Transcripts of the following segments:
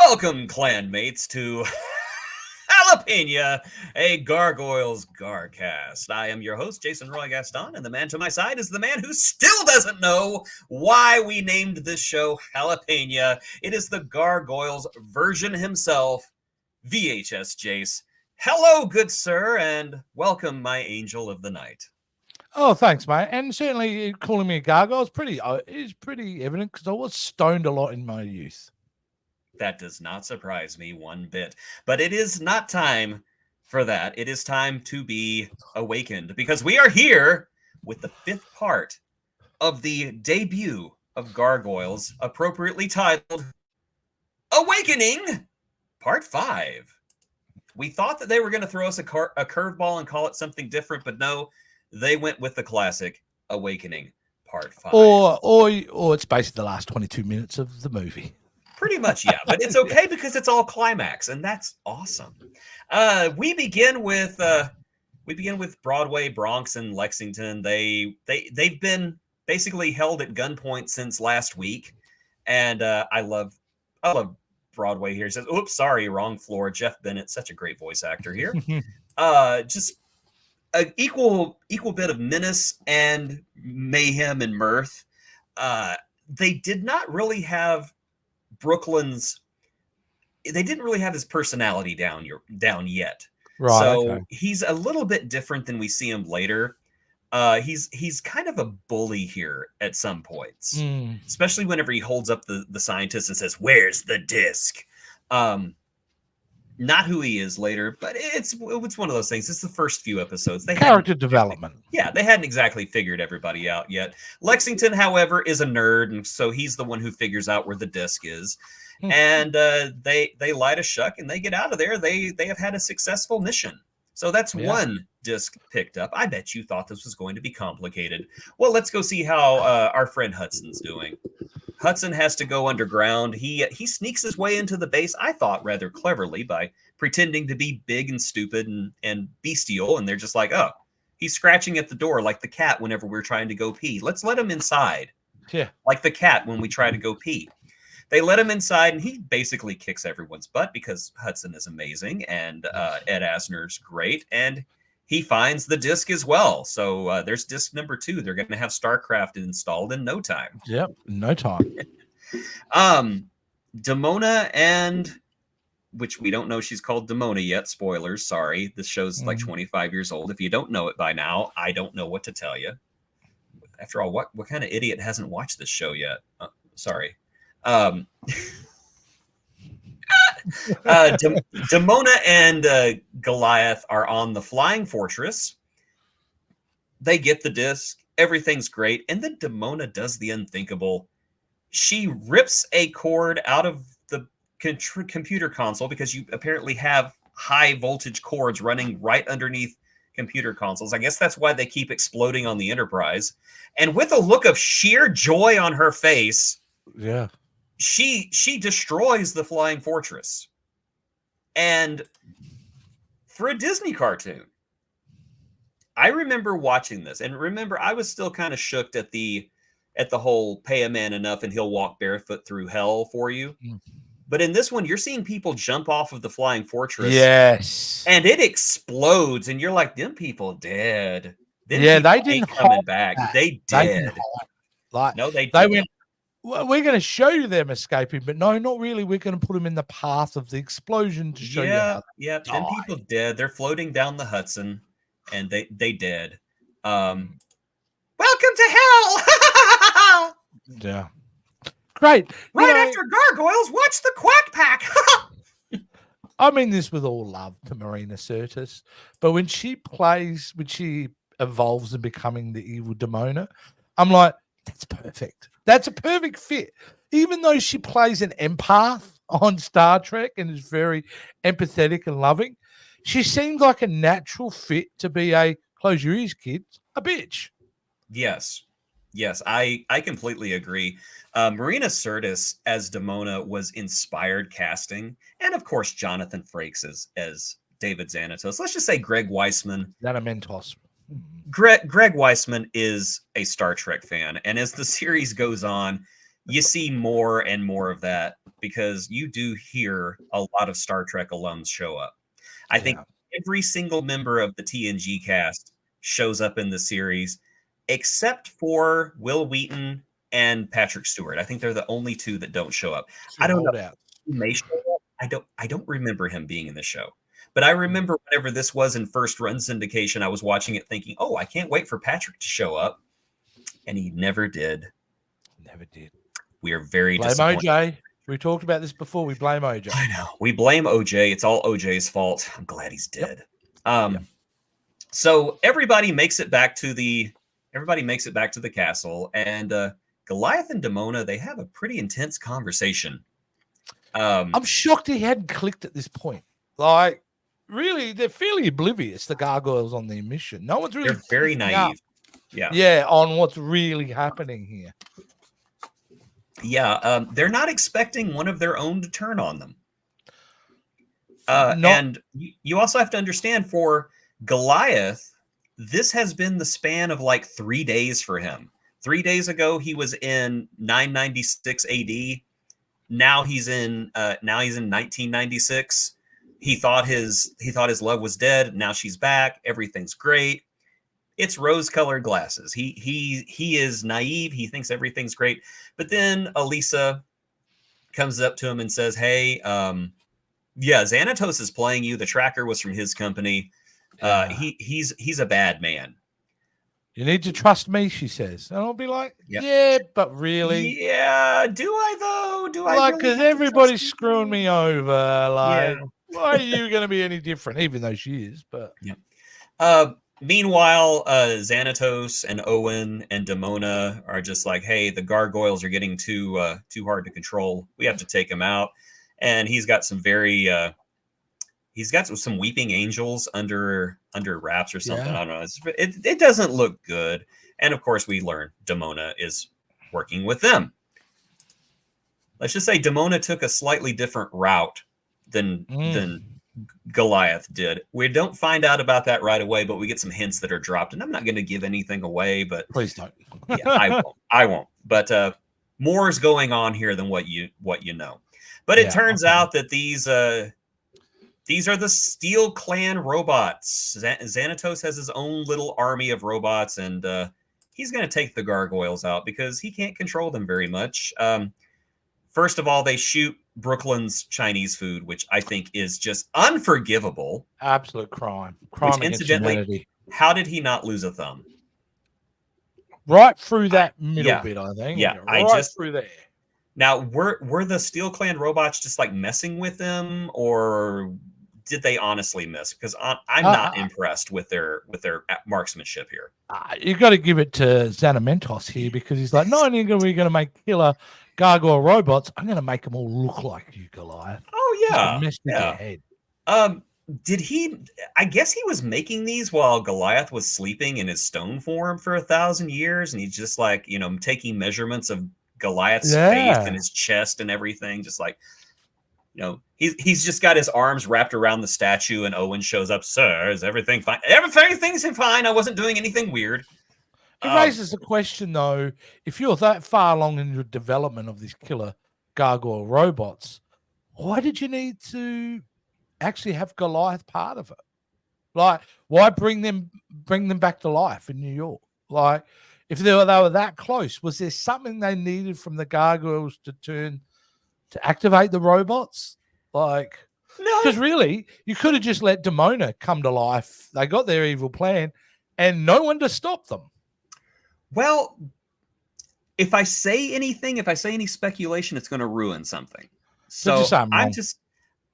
Welcome, clanmates, to Jalapeña, a Gargoyles Garcast. I am your host, Jason Roy Gaston, and the man to my side is the man who still doesn't know why we named this show Jalapeña. It is the Gargoyles version himself, VHS Jase. Hello, good sir, and welcome, my angel of the night. Oh, thanks, mate. And certainly calling me a gargoyle is pretty evident because I was stoned a lot in my youth. That does not surprise me one bit. But it is not time for that. It is time to be awakened because we are here with the fifth part of the debut of Gargoyles, appropriately titled Awakening Part 5. We thought that they were going to throw us a curveball and call it something different, but no, they went with the classic Awakening Part 5. Or it's basically the last 22 minutes of the movie. Pretty much, yeah, but it's okay because it's all climax, and that's awesome. We begin with Broadway, Bronx, and Lexington. They've been basically held at gunpoint since last week, and I love Broadway here. He says, "Oops, sorry, wrong floor." Jeff Bennett, such a great voice actor here. Just an equal bit of menace and mayhem and mirth. They did not really have they didn't really have his personality down yet. Right. So okay. He's a little bit different than we see him later. He's kind of a bully here at some points, especially whenever he holds up the scientist and says, "Where's the disc?" Not who he is later, but it's one of those things. It's the first few episodes. Character development. Yeah, they hadn't exactly figured everybody out yet. Lexington, however, is a nerd, and so he's the one who figures out where the disc is. And they light a shuck and they get out of there. They have had a successful mission. So that's one disc picked up. I bet you thought this was going to be complicated. Well, let's go see how our friend Hudson's doing. Hudson has to go underground. He sneaks his way into the base, I thought, rather cleverly by pretending to be big and stupid and bestial. And they're just like, oh, he's scratching at the door like the cat whenever we're trying to go pee. Let's let him inside. Yeah. Like the cat when we try to go pee. They let him inside, and he basically kicks everyone's butt because Hudson is amazing, and Ed Asner's great, and he finds the disc as well. So there's disc number 2. They're going to have StarCraft installed in no time. Yep, no time. Demona and... which we don't know she's called Demona yet. Spoilers, sorry. This show's like 25 years old. If you don't know it by now, I don't know what to tell you. After all, what kind of idiot hasn't watched this show yet? Sorry. Demona and Goliath are on the flying fortress. They get the disc. Everything's great. And then Demona does the unthinkable. She rips a cord out of the computer console because you apparently have high voltage cords running right underneath computer consoles. I guess that's why they keep exploding on the Enterprise. And with a look of sheer joy on her face, she destroys the flying fortress. And for a Disney cartoon, I remember watching this, and remember I was still kind of shook at the whole pay a man enough and he'll walk barefoot through hell for you. But in this one, you're seeing people jump off of the flying fortress. Yes. And it explodes, and you're like, them people dead. They didn't coming back. That. They did. They went, well, we're going to show you them escaping, but no, not really. We're going to put them in the path of the explosion to show you how them people dead. They're floating down the Hudson, and they dead. Welcome to hell! Yeah. Great. After Gargoyles, watch the Quack Pack! I mean this with all love to Marina Sirtis, but when she evolves and becoming the evil Demona, I'm like, that's perfect. That's a perfect fit. Even though she plays an empath on Star Trek and is very empathetic and loving, she seems like a natural fit to be close your ears, kids, a bitch. Yes, I completely agree. Marina Sirtis as Demona was inspired casting, and of course Jonathan Frakes as David Xanatos. Let's just say Greg Weisman. Xanamentos. Greg Weisman is a Star Trek fan, and as the series goes on, you see more and more of that because you do hear a lot of Star Trek alums show up. I think Yeah. every single member of the TNG cast shows up in the series, except for Will Wheaton and Patrick Stewart. I think they're the only two that don't show up. I Two don't know. holdouts. He may show up. I don't remember him being in the show. But I remember whenever this was in first run syndication, I was watching it thinking, oh, I can't wait for Patrick to show up. And he never did. Never did. We are very Blame disappointed. OJ. We talked about this before. We blame OJ. I know. We blame OJ. It's all OJ's fault. I'm glad he's dead. Yep. So everybody makes it back to the castle, and Goliath and Demona, they have a pretty intense conversation. I'm shocked he hadn't clicked at this point. Like, really, they're fairly oblivious, the gargoyles on their mission. No one's really They're very picking naive. up, Yeah. on what's really happening here. Yeah, they're not expecting one of their own to turn on them. Not- And you also have to understand, for Goliath, this has been the span of like 3 days for him. 3 days ago, he was in 996 AD. Now he's in 1996. He thought his love was dead. Now she's back. Everything's great. It's rose-colored glasses. He is naive. He thinks everything's great. But then Elisa comes up to him and says, "Hey, yeah, Xanatos is playing you. The tracker was from his company. He's a bad man. You need to trust me," she says. And I'll be like, yeah, but really? Yeah, do I though? Do I? Like, really because have to everybody's trust you? screwing me over. Like, Yeah. why are you going to be any different? Even though she is, but Meanwhile, Xanatos and Owen and Demona are just like, "Hey, the gargoyles are getting too hard to control. We have to take them out." And he's got some some weeping angels under wraps or something. Yeah. I don't know. It doesn't look good. And of course, we learn Demona is working with them. Let's just say Demona took a slightly different route than Goliath did. We don't find out about that right away, but we get some hints that are dropped. And I'm not going to give anything away, but please don't. yeah, I won't. But more is going on here than what you know. But it turns out that these are the Steel Clan robots. Xanatos has his own little army of robots, and he's going to take the gargoyles out because he can't control them very much. First of all, they shoot Brooklyn's Chinese food, which I think is just unforgivable. Absolute crime. Crime against humanity. How did he not lose a thumb? Right through that middle bit, I think. Yeah, right through there. Now, were the Steel Clan robots just like messing with them, or did they honestly miss? Because I'm not impressed with their marksmanship here. You got to give it to Xanatos here, because he's like, not only are we going to make killer gargoyle robots, I'm going to make them all look like you, Goliath. Oh yeah, mess with their head. Did he? I guess he was making these while Goliath was sleeping in his stone form for 1,000 years, and he's just like, taking measurements of Goliath's face and his chest and everything, just like, he's just got his arms wrapped around the statue, and Owen shows up. "Sir, is everything fine?" "Everything's fine. I wasn't doing anything weird." It raises the question, though, if you're that far along in your development of these killer gargoyle robots, why did you need to actually have Goliath part of it? Like, why bring them back to life in New York? Like, if they were that close, was there something they needed from the gargoyles to activate the robots? Like, no, because really, you could have just let Demona come to life. They got their evil plan, and no one to stop them. Well, if I say any speculation, it's going to ruin something. So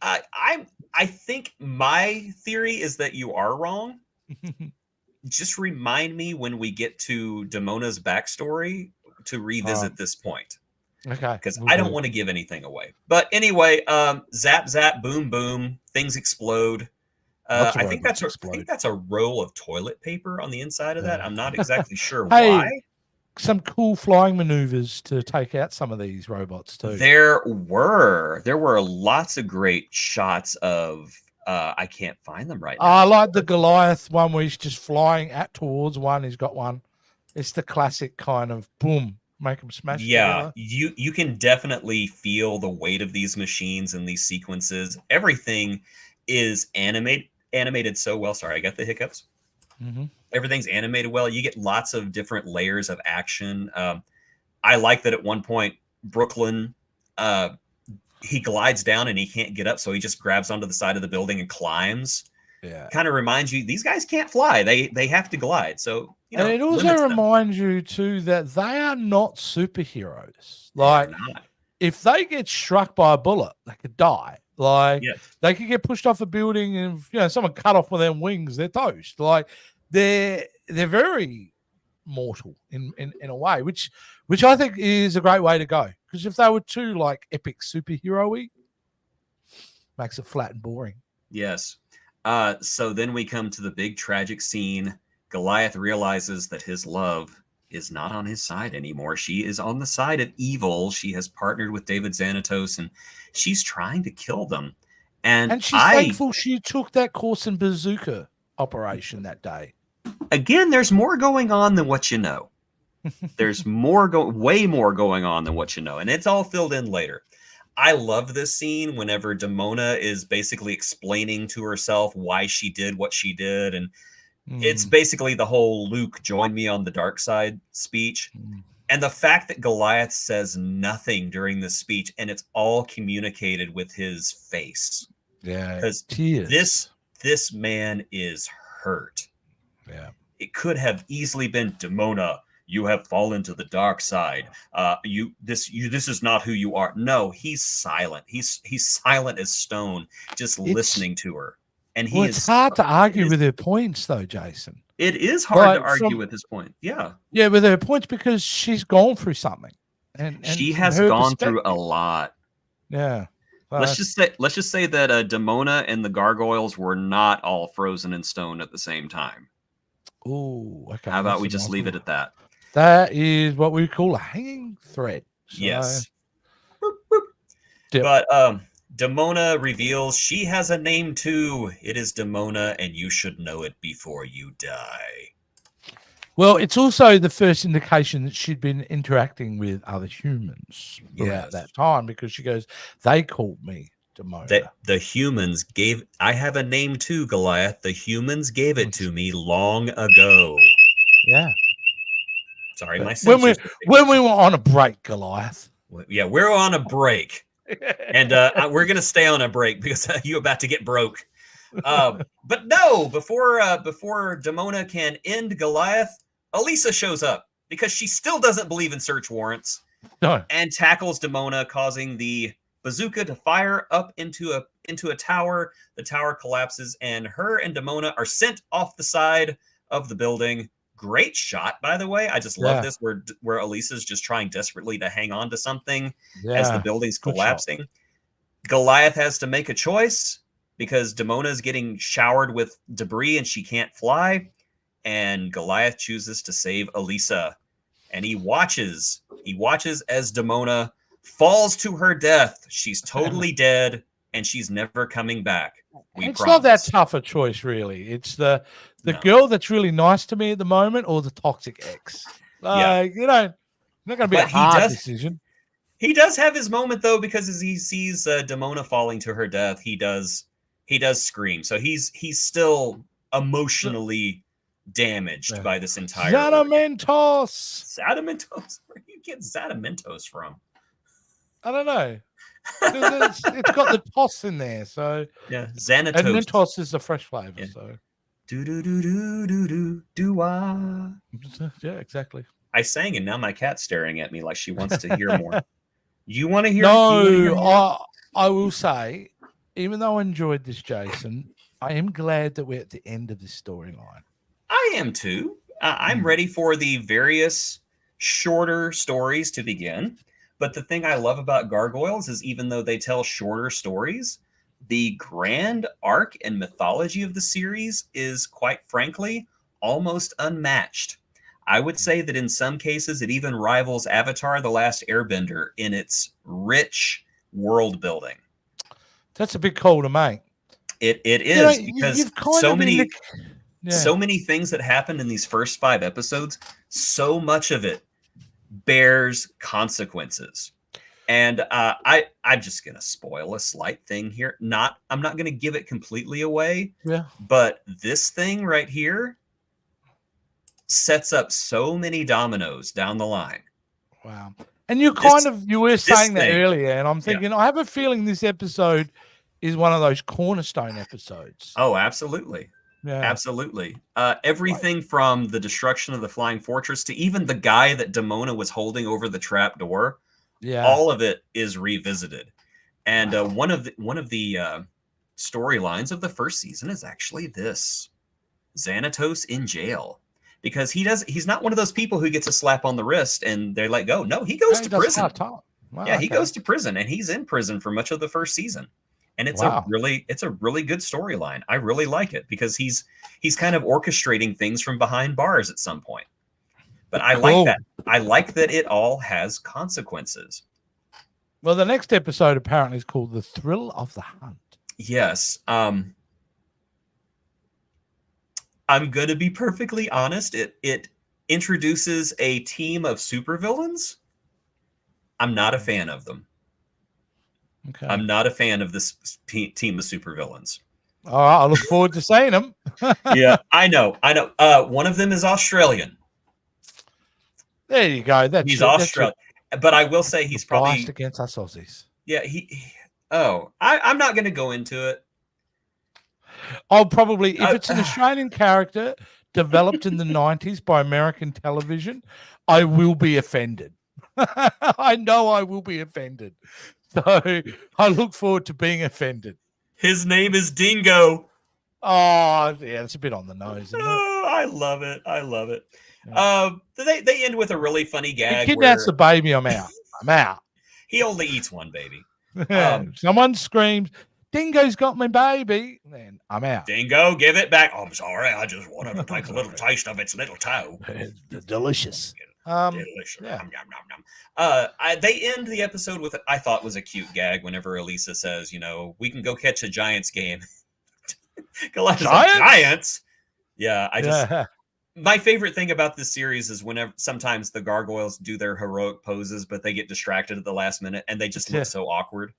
I think my theory is that you are wrong. Just remind me when we get to Demona's backstory to revisit this point. Okay. Because I don't want to give anything away. But anyway, zap, zap, boom, boom, things explode. I think that's a roll of toilet paper on the inside of that. I'm not exactly sure why. Some cool flying maneuvers to take out some of these robots too. There were lots of great shots of I can't find them right now. I like the Goliath one where he's just flying towards one. He's got one. It's the classic kind of boom make them smash Yeah, together. you can definitely feel the weight of these machines and these sequences. Everything is animated so well. Sorry, I got the hiccups. Mm-hmm. Everything's animated well. You get lots of different layers of action. I like that at one point, Brooklyn, uh, he glides down and he can't get up, so he just grabs onto the side of the building and climbs. Yeah. Kind of reminds you these guys can't fly; they have to glide. So And it also limits them. reminds you too that they are not superheroes. They are Like not. if they get struck by a bullet, they could die. Like Yes. they could get pushed off a building, and someone cut off one of their wings, they're toast. Like they're very mortal in a way, which I think is a great way to go. Because if they were too like epic superhero-y, makes it flat and boring. Yes. So then we come to the big tragic scene. Goliath realizes that his love is not on his side anymore. She is on the side of evil. She has partnered with David Xanatos, and she's trying to kill them. And she's thankful she took that course in bazooka operation that day. Again, there's more going on than what you know. There's way more going on than what you know, and it's all filled in later. I love this scene whenever Demona is basically explaining to herself why she did what she did, and it's basically the whole Luke join me on the dark side speech. And the fact that Goliath says nothing during this speech, and it's all communicated with his face. Yeah, because this man is hurt. Yeah, it could have easily been Demona. You have fallen to the dark side. This is not who you are. No, he's silent. He's silent as stone, just listening to her. And it's hard to argue with her points, though, Jason. It is hard to argue with his point. Yeah, with her points because she's gone through something, and she has gone through a lot. Yeah. Let's just say that Demona and the Gargoyles were not all frozen in stone at the same time. Oh, okay. How about we just leave it at that? That is what we call a hanging thread. So, yes. Yep. But Demona reveals she has a name too. It is Demona, and you should know it before you die. Well, it's also the first indication that she'd been interacting with other humans throughout that time, because she goes, they called me Demona. The humans gave, I have a name too, Goliath. The humans gave it to me long ago. Yeah. Sorry, my when we were on a break, Goliath. Yeah, we're on a break. And we're going to stay on a break because you're about to get broke. But no, before Demona can end Goliath, Elisa shows up because she still doesn't believe in search warrants. No. And tackles Demona, causing the bazooka to fire up into a tower. The tower collapses, and her and Demona are sent off the side of the building. Great shot, by the way. I just love this, where Elisa's just trying desperately to hang on to something as the building's collapsing. Goliath has to make a choice because Demona is getting showered with debris and she can't fly. And Goliath chooses to save Elisa. And he watches as Demona falls to her death. She's totally dead, and she's never coming back. It's not that tough a choice, really. It's the girl that's really nice to me at the moment, or the toxic ex. Not going to be a hard decision. He does have his moment, though, because as he sees Demona falling to her death, he does scream. So he's still emotionally damaged by this entire Xanatos. Where do you get Xanatos from? I don't know. It's got the toss in there, so yeah, Xanatos. And Mentos is the fresh flavor, so yeah, exactly. I sang, and now my cat's staring at me like she wants to hear more. You want to hear? No, I will say, even though I enjoyed this, Jason, I am glad that we're at the end of this storyline. I am too. I'm ready for the various shorter stories to begin. But the thing I love about Gargoyles is, even though they tell shorter stories, the grand arc and mythology of the series is, quite frankly, almost unmatched. I would say that in some cases it even rivals Avatar: The Last Airbender in its rich world building. That's a big call to make. It is, because so many things that happened in these first 5 episodes, so much of it bears consequences. And I'm just gonna spoil a slight thing here. I'm not gonna give it completely away. Yeah. But this thing right here sets up so many dominoes down the line. Wow. And you were saying that earlier, and I'm thinking, I have a feeling this episode is one of those cornerstone episodes. Oh, absolutely. Yeah. Absolutely. Everything from the destruction of the flying fortress to even the guy that Demona was holding over the trap door. Yeah. All of it is revisited. And one of the storylines of the first season is actually this: Xanatos in jail. Because he's not one of those people who gets a slap on the wrist and they let go. No, he goes to prison. Wow, he goes to prison, and he's in prison for much of the first season. And it's a really good storyline. I really like it because he's kind of orchestrating things from behind bars at some point. But I like that. I like that it all has consequences. Well, the next episode apparently is called The Thrill of the Hunt. Yes. I'm going to be perfectly honest. It introduces a team of supervillains. I'm not a fan of them. Okay. I'm not a fan of this team of supervillains. All right, I look forward to seeing them. Yeah, I know. One of them is Australian. There you go. He's Australian. But I will say he's probably biased against us Aussies. Yeah, I'm not going to go into it. I'll probably, if it's an Australian character developed in the 90s by American television, I will be offended. I know I will be offended. So I look forward to being offended. His name is Dingo. Oh, yeah, it's a bit on the nose, isn't it? I love it. I love it. Yeah. They end with a really funny gag. He kidnaps the baby. I'm out. I'm out. He only eats one baby. Someone screams, "Dingo's got my baby!" Then I'm out. Dingo, give it back. I'm sorry. I just wanted to take a little taste of its little toe. Delicious. Delicious. Yeah. Nom, nom, nom. They end the episode with I thought was a cute gag whenever Elisa says, we can go catch a Giants game. Giants? Yeah, my favorite thing about this series is whenever sometimes the Gargoyles do their heroic poses, but they get distracted at the last minute and they just look so awkward.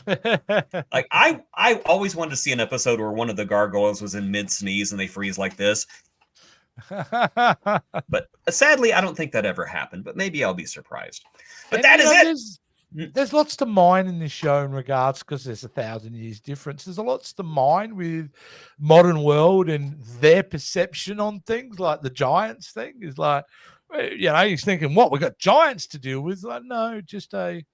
Like I always wanted to see an episode where one of the Gargoyles was in mid sneeze and they freeze like this. But sadly, I don't think that ever happened, but maybe I'll be surprised. But that is it. There's lots to mine in this show in regards, because there's 1,000 years difference. There's lots to mine with modern world and their perception on things, like the Giants thing is like, he's thinking, what, we got Giants to deal with? Like, no, just a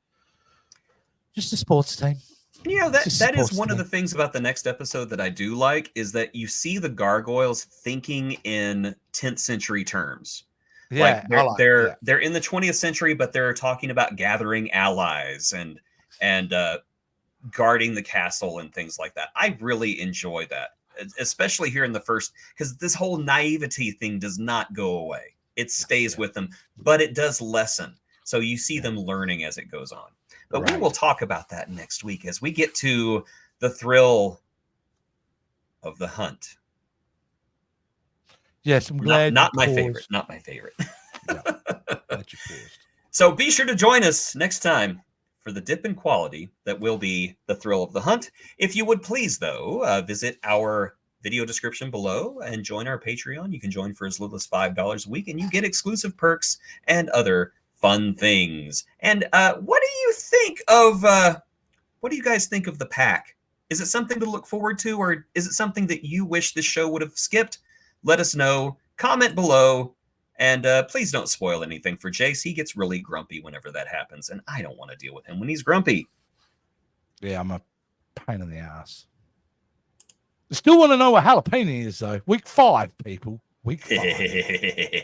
sports team. That is one of the things about the next episode that I do like, is that you see the Gargoyles thinking in 10th century terms. Yeah, they're in the 20th century, but they're talking about gathering allies and guarding the castle and things like that. I really enjoy that, especially here in the first, because this whole naivety thing does not go away. It stays with them, but it does lessen. So you see them learning as it goes on. But we will talk about that next week as we get to the thrill of the hunt. Yes, I'm glad. Not my favorite. Not my favorite. Yeah, glad you paused. So be sure to join us next time for the dip in quality that will be the thrill of the hunt. If you would please, though, visit our video description below and join our Patreon. You can join for as little as $5 a week, and you get exclusive perks and other fun things. And what do you guys think of the pack? Is it something to look forward to, or is it something that you wish the show would have skipped? Let us know. Comment below. And please don't spoil anything for Jase. He gets really grumpy whenever that happens, and I don't want to deal with him when he's grumpy. Yeah, I'm a pain in the ass. I still want to know what Jalapeña is, though. Week 5, people. Week 5.